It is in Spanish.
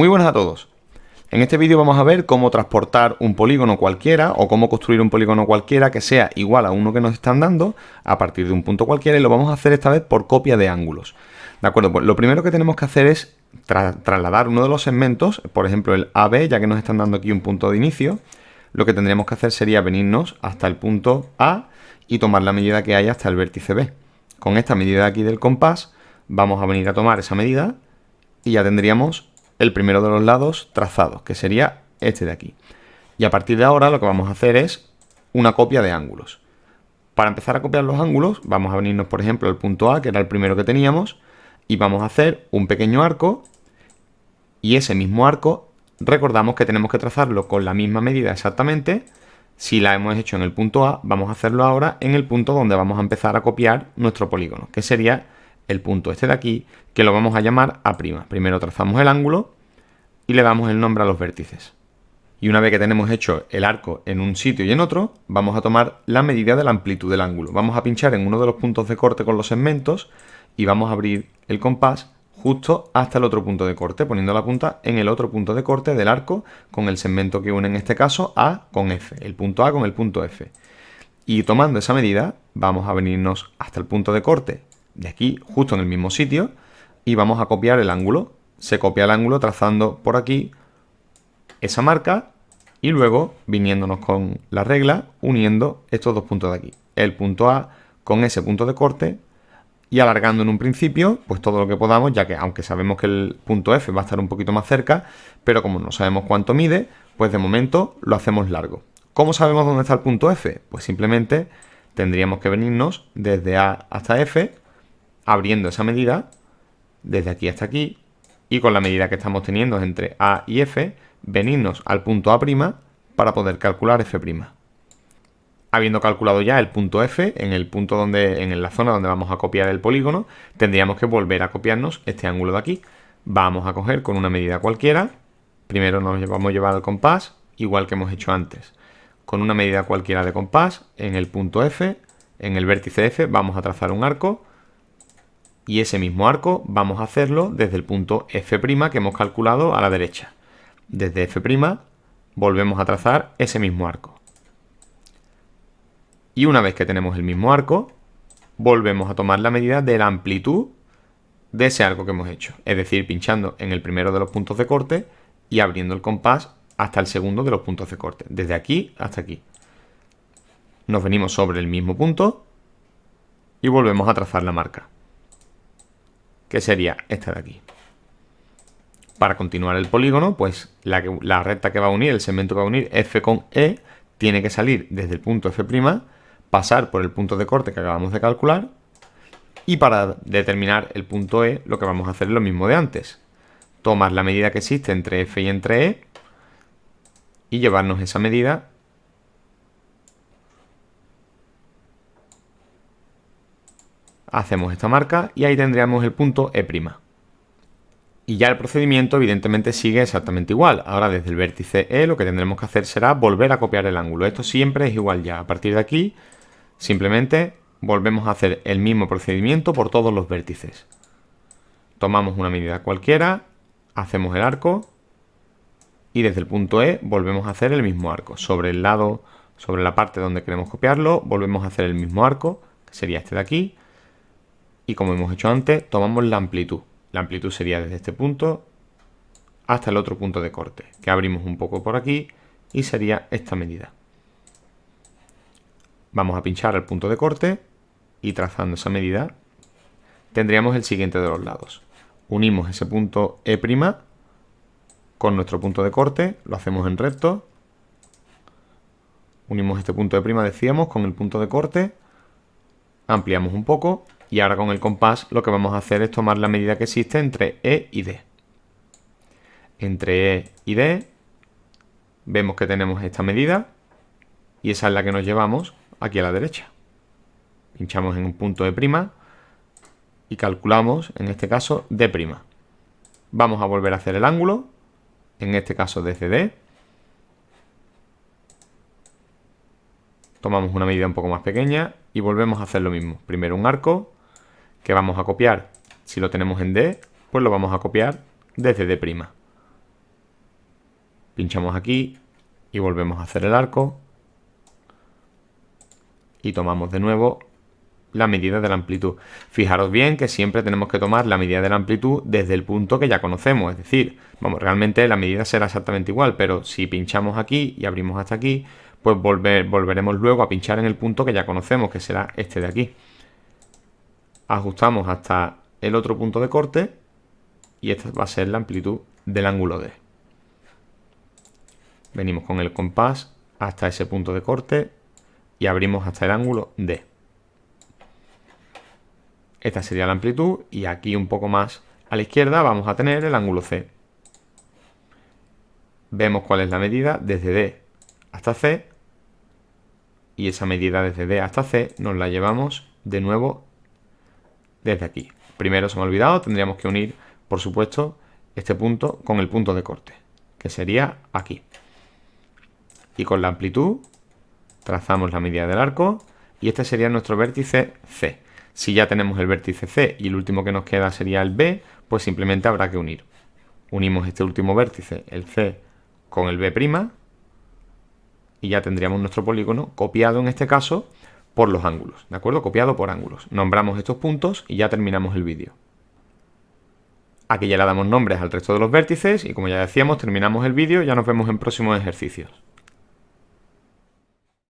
Muy buenas a todos. En este vídeo vamos a ver cómo transportar un polígono cualquiera o cómo construir un polígono cualquiera que sea igual a uno que nos están dando a partir de un punto cualquiera, y lo vamos a hacer esta vez por copia de ángulos. ¿De acuerdo? Pues lo primero que tenemos que hacer es trasladar uno de los segmentos, por ejemplo el AB, ya que nos están dando aquí un punto de inicio. Lo que tendríamos que hacer sería venirnos hasta el punto A y tomar la medida que hay hasta el vértice B. Con esta medida de aquí del compás vamos a venir a tomar esa medida y ya tendríamos el primero de los lados trazados, que sería este de aquí. Y a partir de ahora lo que vamos a hacer es una copia de ángulos. Para empezar a copiar los ángulos vamos a venirnos, por ejemplo, al punto A, que era el primero que teníamos, y vamos a hacer un pequeño arco, y ese mismo arco recordamos que tenemos que trazarlo con la misma medida exactamente. Si la hemos hecho en el punto A, vamos a hacerlo ahora en el punto donde vamos a empezar a copiar nuestro polígono, que sería el punto este de aquí, que lo vamos a llamar A'. Primero trazamos el ángulo y le damos el nombre a los vértices. Y una vez que tenemos hecho el arco en un sitio y en otro, vamos a tomar la medida de la amplitud del ángulo. Vamos a pinchar en uno de los puntos de corte con los segmentos y vamos a abrir el compás justo hasta el otro punto de corte, poniendo la punta en el otro punto de corte del arco con el segmento que une en este caso A con F, el punto A con el punto F. Y tomando esa medida vamos a venirnos hasta el punto de corte de aquí, justo en el mismo sitio, y vamos a copiar el ángulo. Se copia el ángulo trazando por aquí esa marca y luego viniéndonos con la regla uniendo estos dos puntos de aquí, el punto A con ese punto de corte, y alargando en un principio pues todo lo que podamos, ya que aunque sabemos que el punto F va a estar un poquito más cerca, pero como no sabemos cuánto mide, pues de momento lo hacemos largo. ¿Cómo sabemos dónde está el punto F? Pues simplemente tendríamos que venirnos desde A hasta F, abriendo esa medida desde aquí hasta aquí, y con la medida que estamos teniendo entre A y F, venirnos al punto A' para poder calcular F'. Habiendo calculado ya el punto F, en el punto donde, en la zona donde vamos a copiar el polígono, tendríamos que volver a copiarnos este ángulo de aquí. Vamos a coger con una medida cualquiera, primero nos vamos a llevar al compás, igual que hemos hecho antes. Con una medida cualquiera de compás, en el punto F, en el vértice F, vamos a trazar un arco, y ese mismo arco vamos a hacerlo desde el punto F' que hemos calculado a la derecha. Desde F' volvemos a trazar ese mismo arco. Y una vez que tenemos el mismo arco, volvemos a tomar la medida de la amplitud de ese arco que hemos hecho. Es decir, pinchando en el primero de los puntos de corte y abriendo el compás hasta el segundo de los puntos de corte. Desde aquí hasta aquí. Nos venimos sobre el mismo punto y volvemos a trazar la marca, que sería esta de aquí. Para continuar el polígono, pues la recta que va a unir, el segmento que va a unir F con E, tiene que salir desde el punto F', pasar por el punto de corte que acabamos de calcular, y para determinar el punto E lo que vamos a hacer es lo mismo de antes. Tomar la medida que existe entre F y entre E y llevarnos esa medida hacemos esta marca y ahí tendríamos el punto E'. Y ya el procedimiento evidentemente sigue exactamente igual. Ahora desde el vértice E lo que tendremos que hacer será volver a copiar el ángulo. Esto siempre es igual ya. A partir de aquí simplemente volvemos a hacer el mismo procedimiento por todos los vértices. Tomamos una medida cualquiera, hacemos el arco y desde el punto E volvemos a hacer el mismo arco. Sobre el lado, sobre la parte donde queremos copiarlo, volvemos a hacer el mismo arco, que sería este de aquí. Y como hemos hecho antes, tomamos la amplitud. La amplitud sería desde este punto hasta el otro punto de corte, que abrimos un poco por aquí y sería esta medida. Vamos a pinchar el punto de corte y trazando esa medida tendríamos el siguiente de los lados. Unimos ese punto E' con nuestro punto de corte, lo hacemos en recto. Unimos este punto E', decíamos, con el punto de corte, ampliamos un poco. Y ahora con el compás lo que vamos a hacer es tomar la medida que existe entre E y D. Entre E y D vemos que tenemos esta medida y esa es la que nos llevamos aquí a la derecha. Pinchamos en un punto E' y calculamos, en este caso, D'. Vamos a volver a hacer el ángulo, en este caso desde D. Tomamos una medida un poco más pequeña y volvemos a hacer lo mismo. Primero un arco, que vamos a copiar, si lo tenemos en D, pues lo vamos a copiar desde D'. Pinchamos aquí y volvemos a hacer el arco. Y tomamos de nuevo la medida de la amplitud. Fijaros bien que siempre tenemos que tomar la medida de la amplitud desde el punto que ya conocemos. Es decir, vamos, realmente la medida será exactamente igual, pero si pinchamos aquí y abrimos hasta aquí, pues volveremos luego a pinchar en el punto que ya conocemos, que será este de aquí. Ajustamos hasta el otro punto de corte y esta va a ser la amplitud del ángulo D. Venimos con el compás hasta ese punto de corte y abrimos hasta el ángulo D. Esta sería la amplitud y aquí un poco más a la izquierda vamos a tener el ángulo C. Vemos cuál es la medida desde D hasta C y esa medida desde D hasta C nos la llevamos de nuevo desde aquí. Primero se me ha olvidado, tendríamos que unir, por supuesto, este punto con el punto de corte, que sería aquí. Y con la amplitud trazamos la medida del arco y este sería nuestro vértice C. Si ya tenemos el vértice C y el último que nos queda sería el B, pues simplemente habrá que unir. Unimos este último vértice, el C, con el B' y ya tendríamos nuestro polígono copiado en este caso por los ángulos, ¿de acuerdo? Copiado por ángulos. Nombramos estos puntos y ya terminamos el vídeo. Aquí ya le damos nombres al resto de los vértices y como ya decíamos, terminamos el vídeo y ya nos vemos en próximos ejercicios.